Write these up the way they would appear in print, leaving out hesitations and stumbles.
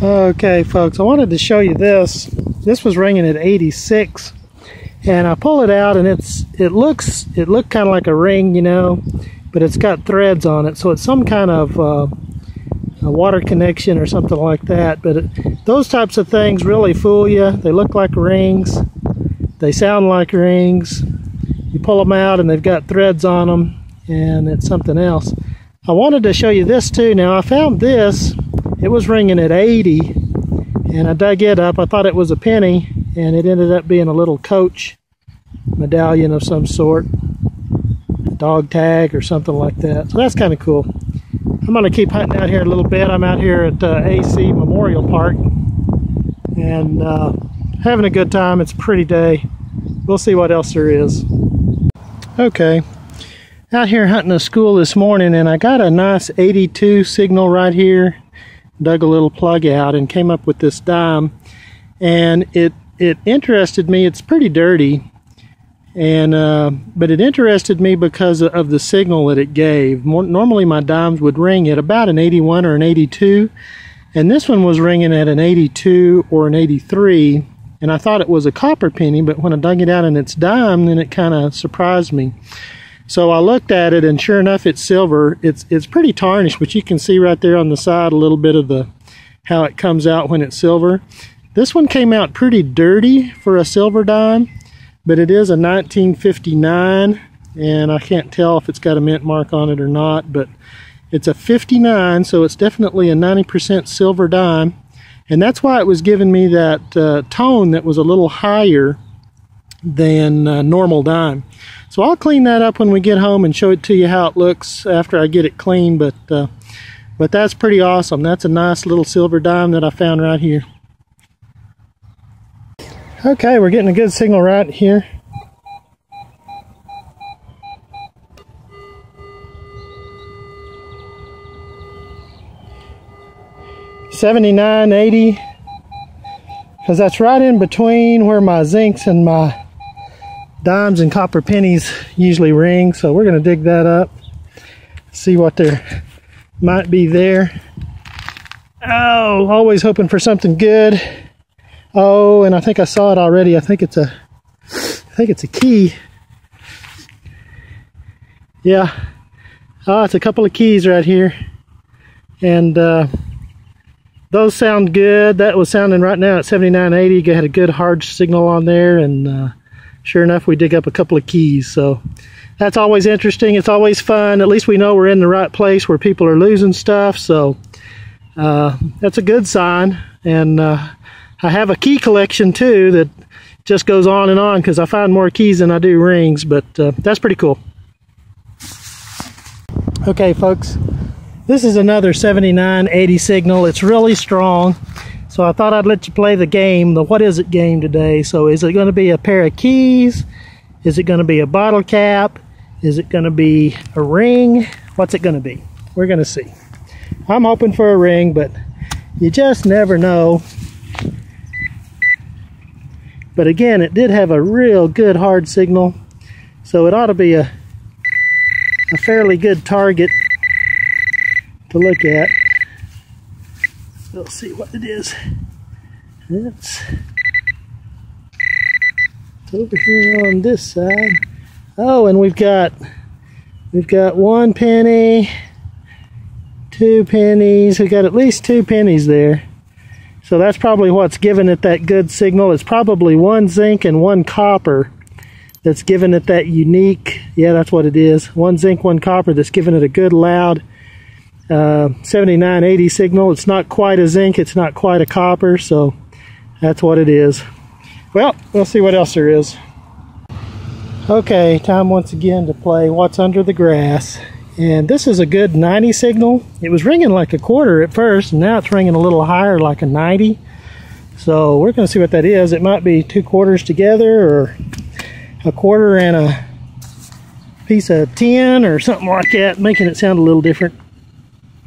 Okay folks, I wanted to show you this. This was ringing at 86, and I pull it out and it looked kind of like a ring, you know, but it's got threads on it, so it's some kind of a water connection or something like that. But those types of things really fool you. They look like rings, they sound like rings. You pull them out and they've got threads on them, and it's something else. I wanted to show you this too. Now I found this. It was ringing at 80, and I dug it up. I thought it was a penny, and it ended up being a little Coach medallion of some sort, a dog tag or something like that. So that's kind of cool. I'm going to keep hunting out here a little bit. I'm out here at AC Memorial Park, and having a good time. It's a pretty day. We'll see what else there is. Okay, out here hunting a school this morning, and I got a nice 82 signal right here. Dug a little plug out and came up with this dime, and it interested me. It's pretty dirty, and but it interested me because of the signal that it gave. Normally my dimes would ring at about an 81 or an 82, and this one was ringing at an 82 or an 83, and I thought it was a copper penny, but when I dug it out and it's dime, then it kind of surprised me. So I looked at it, and sure enough, it's silver. It's pretty tarnished, but you can see right there on the side a little bit of how it comes out when it's silver. This one came out pretty dirty for a silver dime, but it is a 1959, and I can't tell if it's got a mint mark on it or not, but it's a 59, so it's definitely a 90% silver dime, and that's why it was giving me that tone that was a little higher than normal dime. So I'll clean that up when we get home and show it to you how it looks after I get it clean, but that's pretty awesome. That's a nice little silver dime that I found right here. Okay, we're getting a good signal right here. $79, $80, because that's right in between where my zincs and my dimes and copper pennies usually ring. So we're going to dig that up, see what there might be there. Oh, always hoping for something good. Oh, and I think I saw it already. I think it's a key. Yeah. Oh, it's a couple of keys right here, and those sound good. That was sounding right now at 79.80. Got a good hard signal on there, and sure enough, we dig up a couple of keys. So that's always interesting. It's always fun. At least we know we're in the right place where people are losing stuff. So that's a good sign. And I have a key collection too that just goes on and on, because I find more keys than I do rings. But that's pretty cool. Okay, folks, this is another 79.80 signal. It's really strong. So I thought I'd let you play the game, the what is it game today. So is it going to be a pair of keys? Is it going to be a bottle cap? Is it going to be a ring? What's it going to be? We're going to see. I'm hoping for a ring, but you just never know. But again, it did have a real good hard signal, so it ought to be a fairly good target to look at. We'll see what it is. It's over here on this side. Oh, and we've got 1 penny, 2 pennies. We got at least 2 pennies there. So that's probably what's giving it that good signal. It's probably 1 zinc and 1 copper that's giving it that unique. Yeah, that's what it is. 1 zinc, 1 copper that's giving it a good loud 79.80 signal. It's not quite a zinc, it's not quite a copper, so that's what it is. Well, we'll see what else there is. Okay, time once again to play What's Under the Grass. And this is a good 90 signal. It was ringing like a quarter at first, and now it's ringing a little higher, like a 90. So we're going to see what that is. It might be 2 quarters together, or a quarter and a piece of tin, or something like that, making it sound a little different.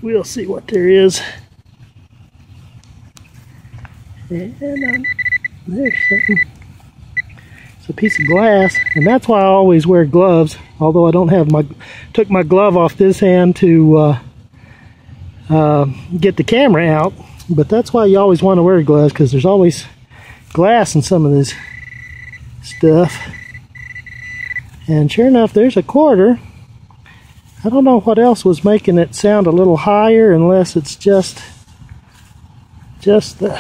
We'll see what there is. And there's something. It's a piece of glass, and that's why I always wear gloves. Although I don't have took my glove off this hand to get the camera out. But that's why you always want to wear gloves, because there's always glass in some of this stuff. And sure enough, there's a quarter. I don't know what else was making it sound a little higher, unless it's just the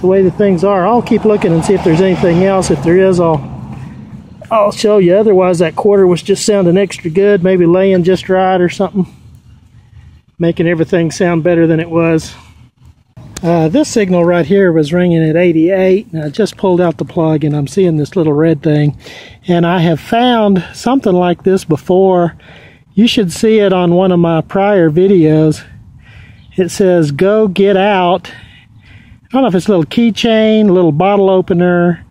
way the things are. I'll keep looking and see if there's anything else. If there is, I'll show you. Otherwise, that quarter was just sounding extra good, maybe laying just right or something, making everything sound better than it was. This signal right here was ringing at 88, and I just pulled out the plug and I'm seeing this little red thing. And I have found something like this before. You should see it on one of my prior videos. It says, "Go get out." I don't know if it's a little keychain, a little bottle opener,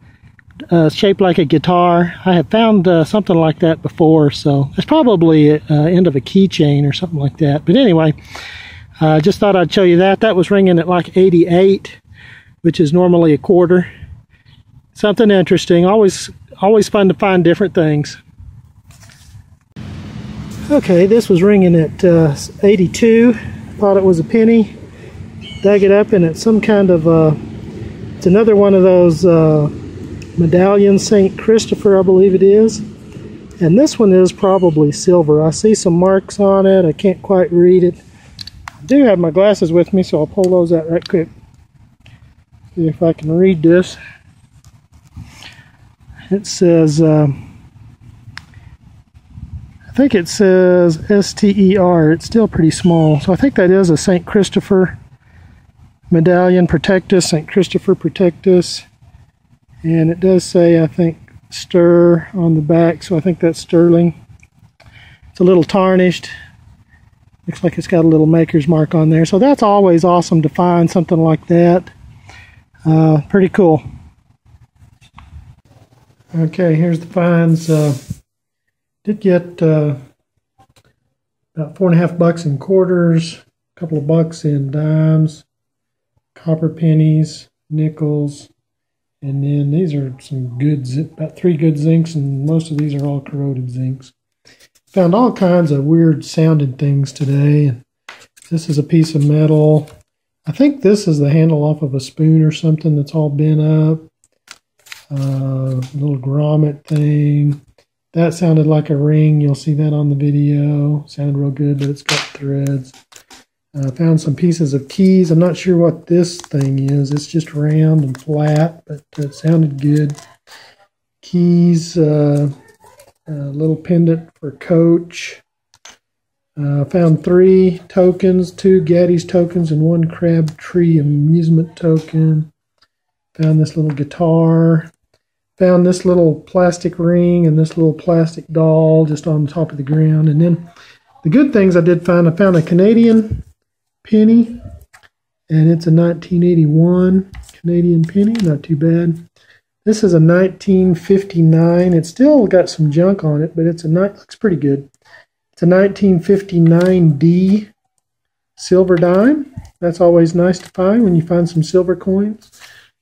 shaped like a guitar. I have found something like that before, so it's probably end of a keychain or something like that. But anyway, just thought I'd show you that. That was ringing at like 88, which is normally a quarter. Something interesting. Always fun to find different things. Okay, this was ringing at 82. Thought it was a penny. Dug it up, and it's some kind of it's another one of those medallion St. Christopher, I believe it is. And this one is probably silver. I see some marks on it. I can't quite read it. I do have my glasses with me, so I'll pull those out right quick. See if I can read this. It says, I think it says STER. It's still pretty small. So I think that is a St. Christopher medallion. Protect us, St. Christopher, protect us. And it does say, I think, stir on the back, so I think that's sterling. It's a little tarnished. Looks like it's got a little maker's mark on there. So that's always awesome to find something like that. Pretty cool. Okay, here's the finds. Did get about $4.50 in quarters, a couple of bucks in dimes, copper pennies, nickels, and then these are some good, about 3 good zincs, and most of these are all corroded zincs. Found all kinds of weird sounding things today. This is a piece of metal. I think this is the handle off of a spoon or something that's all bent up. Little grommet thing. That sounded like a ring. You'll see that on the video. Sounded real good, but it's got threads. Found some pieces of keys. I'm not sure what this thing is. It's just round and flat, but it sounded good. Keys, a little pendant for Coach. Found 3 tokens, 2 Gaddy's tokens and 1 Crabtree amusement token. Found this little guitar. Found this little plastic ring and this little plastic doll just on the top of the ground. And then the good things I did find, I found a Canadian penny, and it's a 1981 Canadian penny, not too bad. This is a 1959. It's still got some junk on it, but looks pretty good. It's a 1959D silver dime. That's always nice to find when you find some silver coins.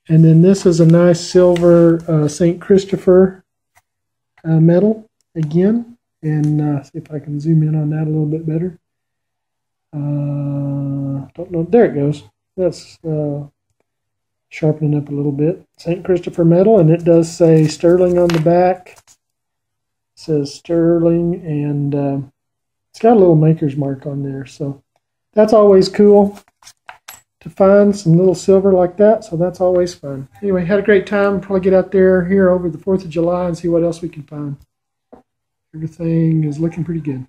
And then this is a nice silver St. Christopher medal again. And see if I can zoom in on that a little bit better. Don't know. There it goes. That's sharpening up a little bit. St. Christopher medal, and it does say sterling on the back. It says sterling, and it's got a little maker's mark on there. So that's always cool to find some little silver like that. So that's always fun. Anyway, had a great time. Probably get out there here over the 4th of July and see what else we can find. Everything is looking pretty good.